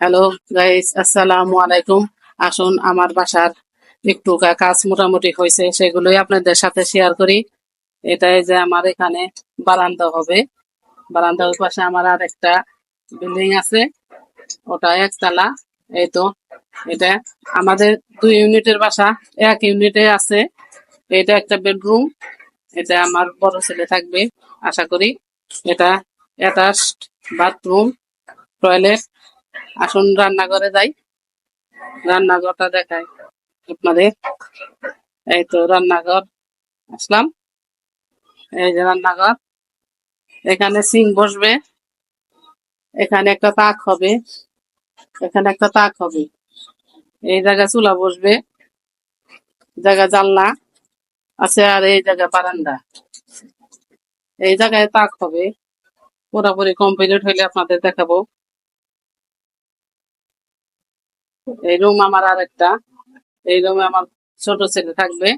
Hello guys, আসসালামু আলাইকুম। আসুন আমার বাসার একটু কাজ মোটামুটি হয়েছে, সেগুলোই আপনাদের সাথে শেয়ার করি। এটাই যে আমার এখানে বারান্দা হবে। বারান্দার পাশে আমার আর একটা বিল্ডিং আছে, ওটা একতলা। এই তো এটা আমাদের 2 ইউনিটের বাসা, 1 ইউনিটে আছে। এটা একটা বেডরুম, এটা আমার বড় ছেলে থাকবে আশা করি। এটা অ্যাটাচড বাথরুম, টয়লেট। আসুন রান্নাঘরে যাই, রান্নাঘরটা দেখাই আপনাদের। এই তো রান্নাঘর, আসলাম। এই যে রান্নাঘর, এখানে সিঙ্ক বসবে, এখানে একটা তাক হবে, এখানে একটা তাক হবে। এই জায়গায় চুলা বসবে, জায়গা জানলা আছে, আর এই জায়গায় বারান্দা। এই জায়গায় তাক হবে। পুরোপুরি কমপ্লিট হইলে আপনাদের দেখাবো। এই রুম আমার আর একটা, এই রুমে আমার ছোট ছেলে থাকবে।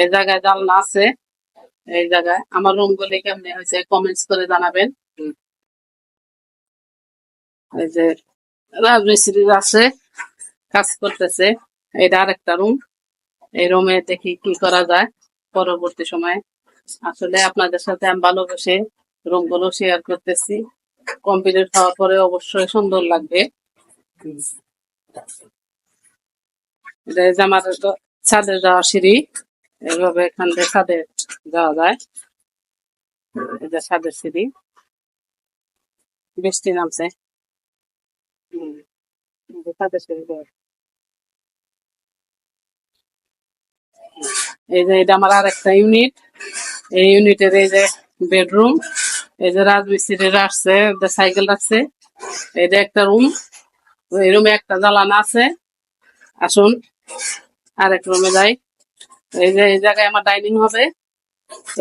এই জায়গায় জানলা আছে। এই জায়গায় আমার রুম গুলি কেমনে হয়েছে কমেন্টস করে জানাবেন। এই যে রাজমিস্ত্রি আছে, কাজ করতেছে। এটা আরেকটা রুম। এই রুমে দেখি কি করা যায় পরবর্তী সময়ে। আসলে আপনাদের সাথে আমি ভালোবেসে রুম গুলো শেয়ার করতেছি। কমপ্লিট হওয়ার পরে অবশ্যই সুন্দর লাগবে। এটা এই যে আমার ছাদে যাওয়া সিঁড়ি, এইভাবে এখান থেকে ছাদে যাওয়া যায়। এই যে ছাদের সিঁড়ি, বৃষ্টি নামছে। হম, এই যে ছাদের সিঁড়ি দিয়ে। এই যে এটা আমার আর একটা ইউনিট। এই ইউনিটের এই যে বেডরুম। এই যে রাজমিস্ত্রিরা আসছে, সাইকেল রাখছে। এই যে একটা রুম, এই রুমে একটা জ্বালানা আছে। আসুন আরেক রুমে যাই। এই যে এই জায়গায় আমার ডাইনিং হবে।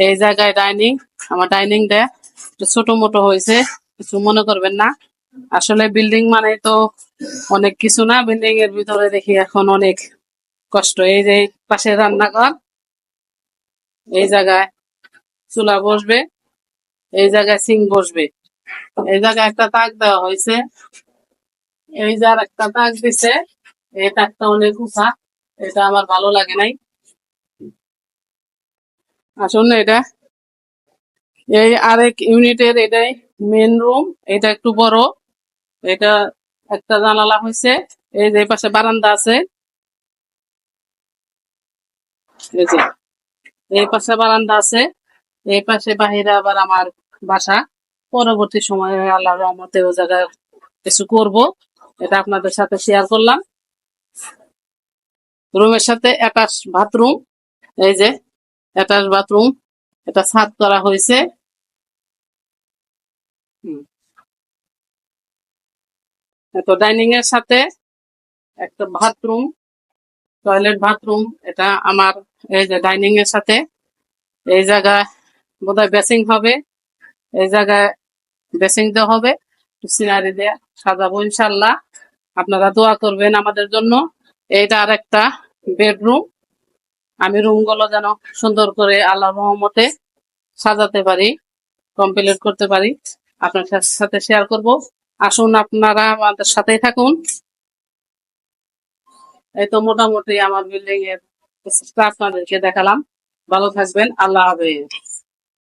এই জায়গায় ডাইনিং, আমার ডাইনিংটা একটু ছোট মোটো হয়েছে, কিছু মনে করবেন না। আসলে বিল্ডিং মানে তো অনেক কিছু না, বিল্ডিং এর ভিতরে দেখি এখন অনেক কষ্ট। এই যে পাশে রান্নাঘর, এই জায়গায় চুলা বসবে, এই জায়গায় সিঙ্ক বসবে। এই জায়গায় একটা তাক দেওয়া হয়েছে, এই যে আর একটা তাক দিছে। এই তাকটা অনেক উঁচা, এটা আমার ভালো লাগে নাই। আসুন এটা এই আরেক ইউনিটের, এটাই মেন রুম। এটা একটু বড়, এটা একটা জানালা হয়েছে। এই যে পাশে বারান্দা আছে, এই যে এই পাশে বারান্দা আছে। এই পাশে বাহিরে আবার আমার বাসা। পরবর্তী সময়ে আল্লাহর রহমতে ও জায়গায় কিছু করব, এটা আপনাদের সাথে শেয়ার করলাম। রুমের সাথে অ্যাটাচ বাথরুম, এই যে অ্যাটাচ বাথরুম, এটা ছাদ করা হয়েছে। তো ডাইনিং এর সাথে একটা বাথরুম, টয়লেট বাথরুম। এটা আমার এই যে ডাইনিং এর সাথে। এই জায়গায় বোধহয় বেসিং হবে, এই জায়গায় বেসিং দেওয়া হবে। সিনারি দিয়ে সাজাবো ইনশাল্লাহ। আপনারা দোয়া করবেন আমাদের জন্য। এইটা আর একটা বেডরুম। আমি রুম গুলো যেন সুন্দর করে আল্লাহর রহমতে সাজাতে পারি, কমপ্লিট করতে পারি, আপনার সাথে শেয়ার করব। আসুন আপনারা আমাদের সাথেই থাকুন। এই তো মোটামুটি আমার বিল্ডিং এর আপনাদেরকে দেখালাম। ভালো থাকবেন, আল্লাহ হাফেজ।